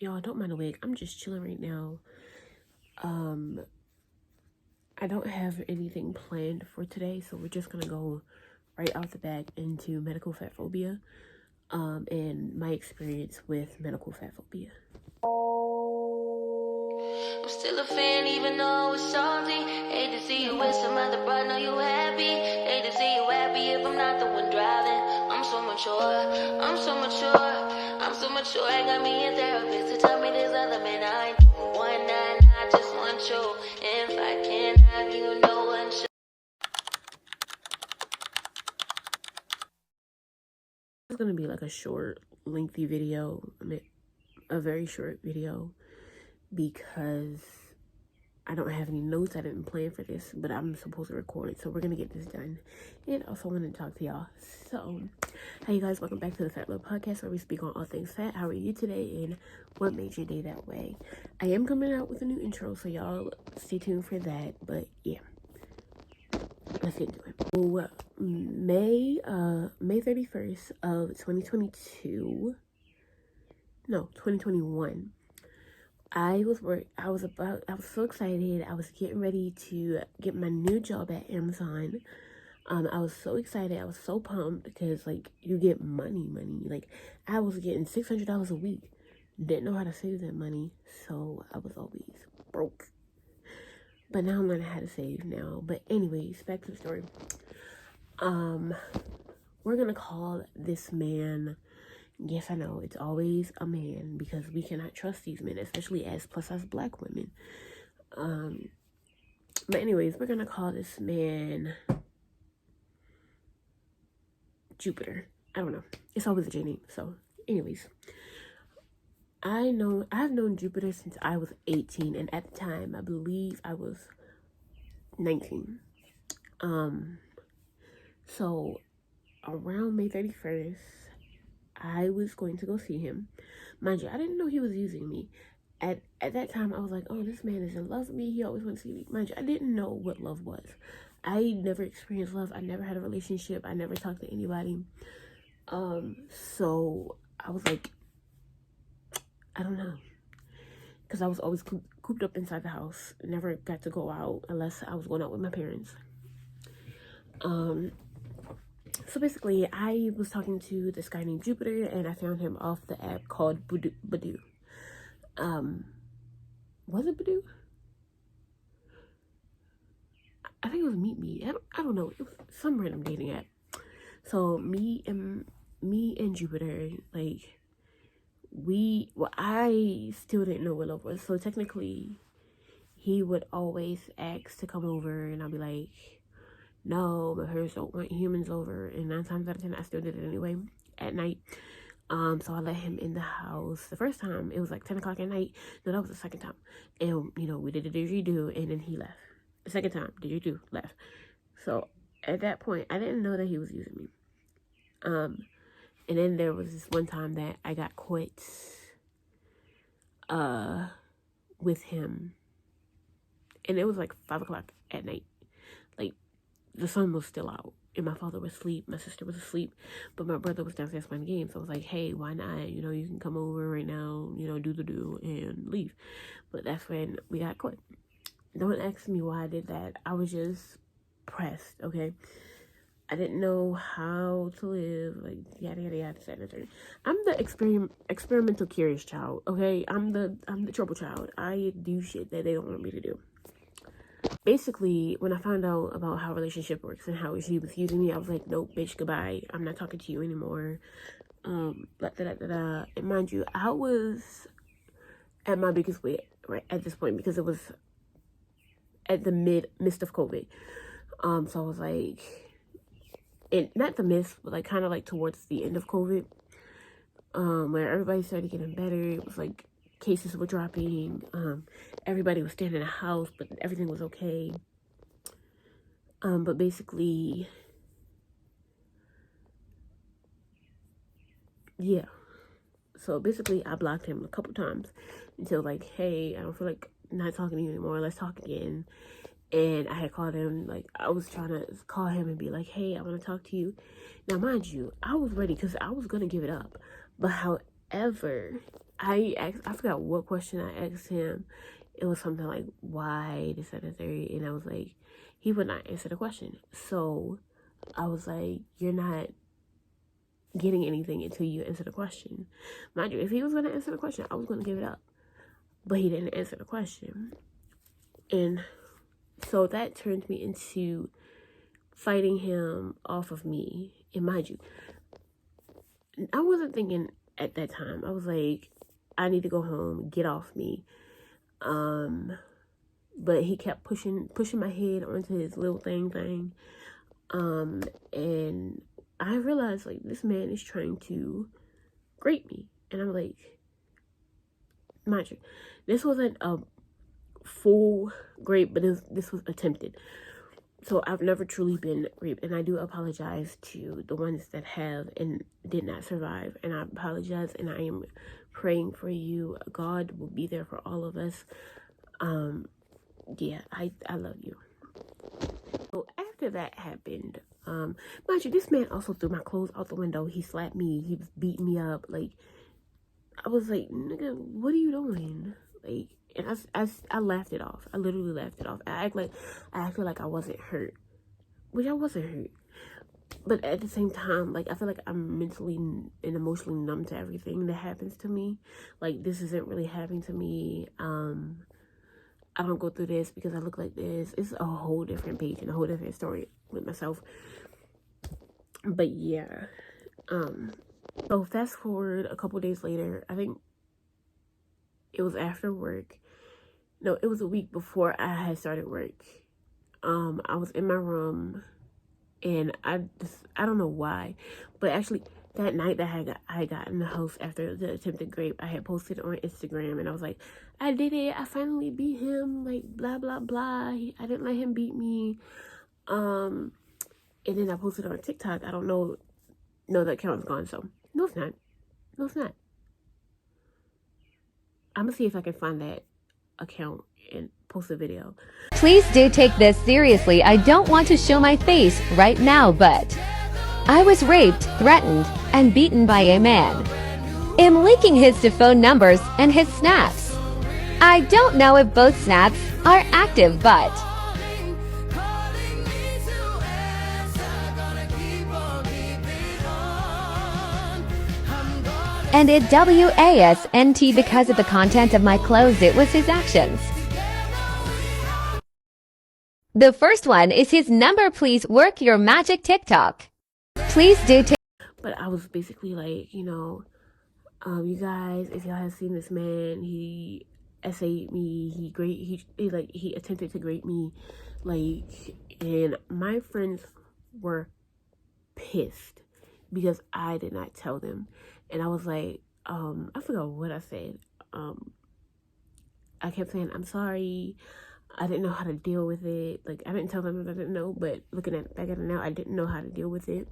Y'all, don't mind the wig. I'm just chilling right now. I don't have anything planned for today, so we're just gonna go right off the bat into medical fat phobia, and my experience with medical fat phobia. I'm still a fan even though it's salty. Hate to see you with some other bro, know you happy. Hate to see you happy if I'm not the one driving. I'm so mature, I'm so mature, I'm so mature. I got me a therapist to tell me there's other men I ain't one night, I just want you. If I can't have you, no one should. It's gonna be like a short, lengthy video. I mean, a very short video because I don't have any notes. I didn't plan for this, but I'm supposed to record it, so we're gonna get this done. And also, I want to talk to y'all. So, hey, you guys, welcome back to the Fat Love Podcast, where we speak on all things fat. How are you today, and what made your day that way? I am coming out with a new intro, so y'all stay tuned for that. But yeah, let's get into it. So, May 31st of 2022. No, 2021. I was so excited. I was getting ready to get my new job at Amazon. I was so excited. I was so pumped because, like, you get money. Like, I was getting $600 a week. Didn't know how to save that money, so I was always broke. But now I'm learning how to save now. But anyways, back to the story. We're gonna call this man. Yes, I know, it's always a man because we cannot trust these men, especially as plus-size black women. But anyways, we're gonna call this man Jupiter. I don't know. It's always a J name. So, anyways, I've known Jupiter since I was 18, and at the time, I believe I was 19. So around May 31st. I was going to go see him. Mind you, I didn't know he was using me. At that time, I was like, oh, this man is in love with me. He always wants to see me. Mind you, I didn't know what love was. I never experienced love. I never had a relationship. I never talked to anybody. So I was like, I don't know. Because I was always cooped up inside the house. Never got to go out unless I was going out with my parents. So basically, I was talking to this guy named Jupiter, and I found him off the app called Badoo. Was it Badoo? I think it was Meet Me. I don't know. It was some random dating app. So me and Jupiter, like, I still didn't know what love was. So technically, he would always ask to come over, and I'd be like, no, my parents don't want humans over, and 9 times out of 10 I still did it anyway at night. So I let him in the house. The first time it was like 10 o'clock at night. No, that was the second time, and we did the didgeridoo, and then he left. The second time, didgeridoo, left. So at that point, I didn't know that he was using me. And then there was this one time that I got caught with him, and it was like 5 o'clock at night. Like, the sun was still out, and my father was asleep, my sister was asleep, but my brother was downstairs playing games. So I was like, hey, why not? You can come over right now, do and leave. But that's when we got caught. Don't ask me why I did that. I was just pressed, okay? I didn't know how to live, like, yada yada yada, etc. I'm the experimental curious child, okay? I'm the trouble child. I do shit that they don't want me to do. Basically, when I found out about how a relationship works and how she was using me, I was like, nope, bitch, goodbye. I'm not talking to you anymore. And mind you, I was at my biggest weight right at this point because it was at the midst of COVID. So I was like, not the midst, but like kind of like towards the end of COVID, where everybody started getting better. It was like cases were dropping. Everybody was staying in the house, but everything was okay. But basically, yeah. So basically, I blocked him a couple times until like, hey, I don't feel like not talking to you anymore. Let's talk again. And I had called him, like, I was trying to call him and be like, hey, I want to talk to you. Now, mind you, I was ready because I was going to give it up. But however, I forgot what question I asked him. It was something like, why, this, that, and the third. And I was like, he would not answer the question. So I was like, you're not getting anything until you answer the question. Mind you, if he was going to answer the question, I was going to give it up. But he didn't answer the question. And so that turned me into fighting him off of me. And mind you, I wasn't thinking at that time. I was like, I need to go home, get off me. But he kept pushing my head onto his little thing. And I realized, like, this man is trying to grape me. And I'm like, mind you, this wasn't a full grape, but this was attempted. So I've never truly been raped, and I do apologize to the ones that have and did not survive. And I apologize, and I am praying for you. God will be there for all of us. Yeah, I love you. So after that happened, mind you, this man also threw my clothes out the window. He slapped me. He was beating me up. Like, I was like, nigga, what are you doing? Like, and I laughed it off. I literally laughed it off. I acted like I wasn't hurt, which I wasn't hurt. But at the same time, like, I feel like I'm mentally and emotionally numb to everything that happens to me. Like, this isn't really happening to me. I don't go through this because I look like this. It's a whole different page and a whole different story with myself. But yeah. So fast forward a couple days later, I think it was after work. No, it was a week before I had started work. I was in my room, and I don't know why, but actually that night that I got in the house after the attempted rape, I had posted on Instagram, and I was like, I did it. I finally beat him. Like, blah blah blah. I didn't let him beat me. And then I posted on TikTok. I don't know. No, that account's gone. So no, it's not. No, it's not. I'm gonna see if I can find that account and post a video. Please do take this seriously. I don't want to show my face right now, but I was raped, threatened, and beaten by a man. I'm linking his to phone numbers and his snaps. I don't know if both snaps are active, but and it WASNT because of the content of my clothes. It was his actions. The first one is his number. Please work your magic TikTok. Please do take. But I was basically like, you guys, if y'all have seen this man, he essayed me, he attempted to grape me, like, and my friends were pissed because I did not tell them. And I was like, I forgot what I said. I kept saying, I'm sorry, I didn't know how to deal with it. Like, I didn't tell them that I didn't know, but looking back at it now, I didn't know how to deal with it.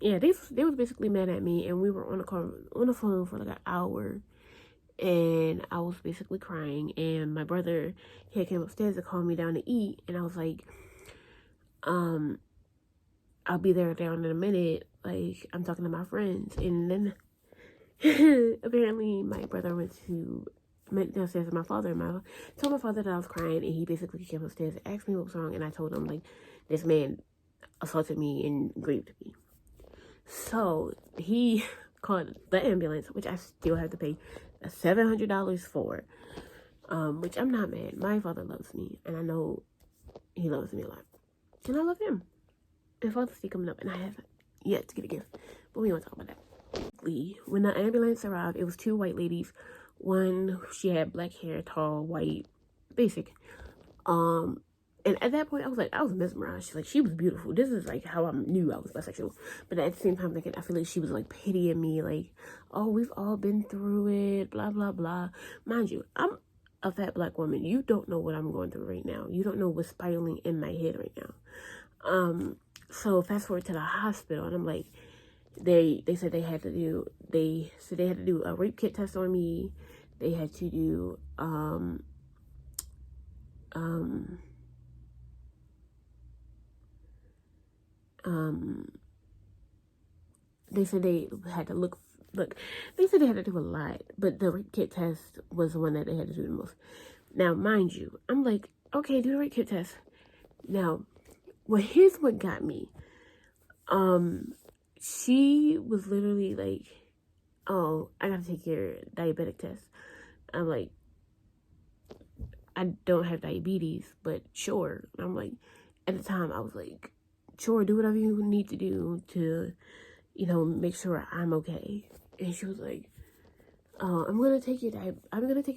Yeah, they was basically mad at me, and we were on the phone for like an hour, and I was basically crying. And my brother, he came upstairs to call me down to eat, and I was like, I'll be there down in a minute. Like, I'm talking to my friends. And then apparently my brother went downstairs with my father, and told my father that I was crying, and he basically came upstairs and asked me what was wrong, and I told him, like, this man assaulted me and raped me. So he called the ambulance, which I still have to pay $700 for, which I'm not mad. My father loves me, and I know he loves me a lot, and I love him. And Father's Day coming up, and I haven't yet to get a gift, but we won't talk about that. When the ambulance arrived, it was two white ladies. One, she had black hair, tall, white, basic. And at that point, I was mesmerized. Like, she was beautiful. This is like how I knew I was bisexual. But at the same time, like, I feel like she was like pitying me, like, oh, we've all been through it, blah blah blah. Mind you, I'm a fat black woman. You don't know what I'm going through right now. You don't know what's spiraling in my head right now. So fast forward to the hospital, and I'm like, they said they had to do a rape kit test on me. They had to do they said they had to look look, they said they had to do a lot, but the rape kit test was the one that they had to do the most. Now, mind you, I'm like, okay, do the rape kit test. Now, well, here's what got me. She was literally like, oh, I gotta take your diabetic test. I'm like, I don't have diabetes, but sure. I'm like, at the time, I was like, sure, do whatever you need to do to, you know, make sure I'm okay. And she was like, I'm gonna take your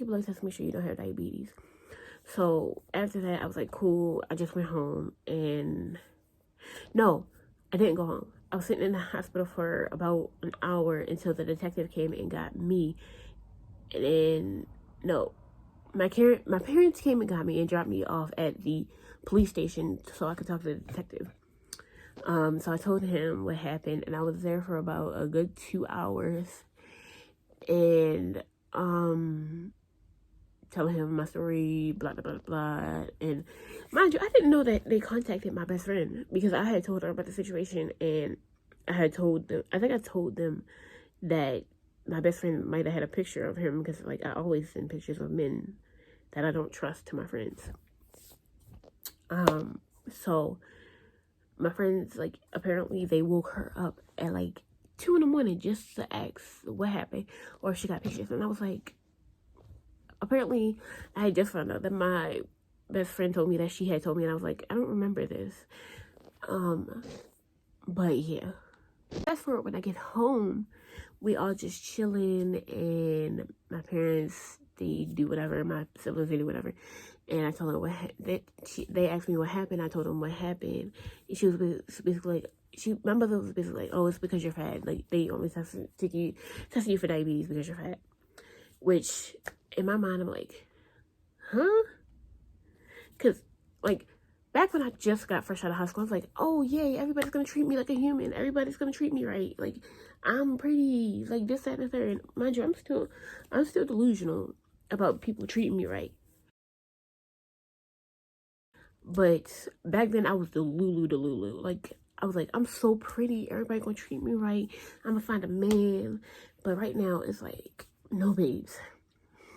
blood test to make sure you don't have diabetes. So after that, I was like, cool. I just went home, and no, I didn't go home. I was sitting in the hospital for about an hour until the detective came and got me. And then, no, my parents came and got me and dropped me off at the police station so I could talk to the detective. So I told him what happened, and I was there for about a good 2 hours. And, telling him my story, blah, blah, blah, blah. And mind you, I didn't know that they contacted my best friend because I had told her about the situation, and I told them that my best friend might have had a picture of him because, like, I always send pictures of men that I don't trust to my friends. So my friends, like, apparently they woke her up at, like, 2 in the morning just to ask what happened or if she got pictures. And I was like, apparently I had just found out that my best friend told me that she had told me, and I was like, I don't remember this. But yeah. Fast forward, when I get home, we all just chilling, and my parents, they do whatever, my siblings, they do whatever. And I told her they asked me what happened. I told them what happened. And she was basically like, my mother was basically like, oh, it's because you're fat. Like, they only tested you for diabetes because you're fat. Which, in my mind, I'm like, huh? Because, like, back when I just got fresh out of high school, I was like, oh, yay, everybody's going to treat me like a human. Everybody's going to treat me right. Like, I'm pretty, like, this, that, and the third. And mind you, I'm still delusional about people treating me right. But back then, I was delulu. Like, I was like, I'm so pretty. Everybody going to treat me right. I'm going to find a man. But right now, it's like, no, babes.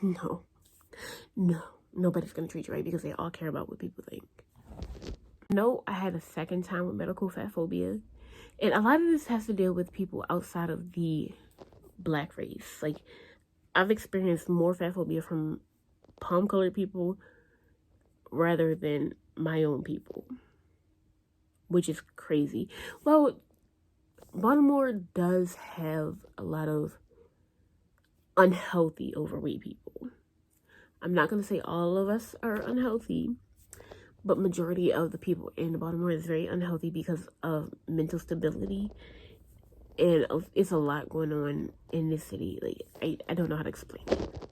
No. Nobody's going to treat you right because they all care about what people think. No, I had a second time with medical fat phobia. And a lot of this has to deal with people outside of the black race. Like, I've experienced more fat phobia from palm-colored people rather than my own people, which is crazy. Well, Baltimore does have a lot of unhealthy overweight people. I'm not going to say all of us are unhealthy, but majority of the people in Baltimore is very unhealthy because of mental stability. And it's a lot going on in this city. Like, I don't know how to explain it.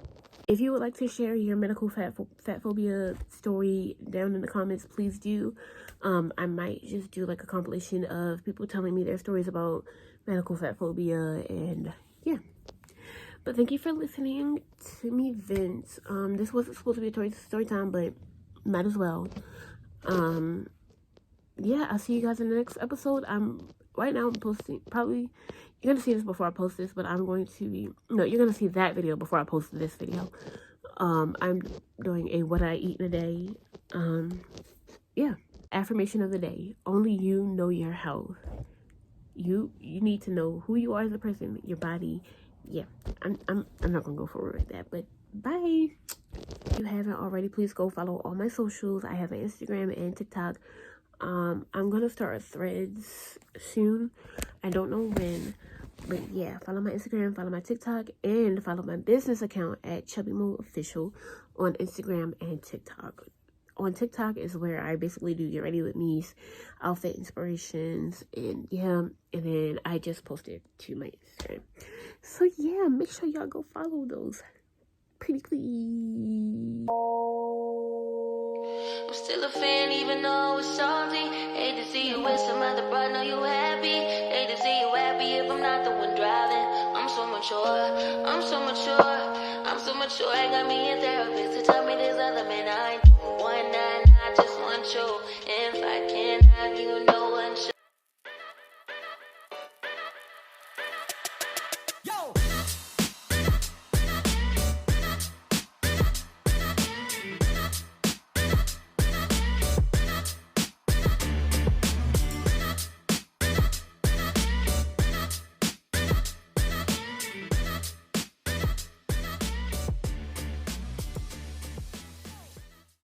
If you would like to share your medical fat phobia story down in the comments, please do. I might just do like a compilation of people telling me their stories about medical fat phobia, and yeah. But thank you for listening to me vent. This wasn't supposed to be a story time, but might as well. Yeah, I'll see you guys in the next episode. Right now I'm posting, probably, you're gonna see this before I post this, but you're gonna see that video before I post this video. I'm doing a what I eat in a day. Yeah. Affirmation of the day. Only you know your health. You need to know who you are as a person, your body. Yeah, I'm not gonna go forward with that, but bye. If you haven't already, please go follow all my socials. I have an Instagram and TikTok. I'm gonna start Threads soon. I don't know when, but yeah, follow my Instagram, follow my TikTok, and follow my business account at Chubby Mo Official on Instagram and TikTok. On TikTok is where I basically do get ready with me's, outfit inspirations, and yeah, and then I just posted to my Instagram. So yeah, make sure y'all go follow those. Pretty please. I'm still a fan even though it's salty. Hate to see you with some other broad, know you happy. Hate to see you happy if I'm not the one driving. I'm so mature, I got me a therapist to tell me there's other men I ain't one, I just want you. If I can't have you, no one should.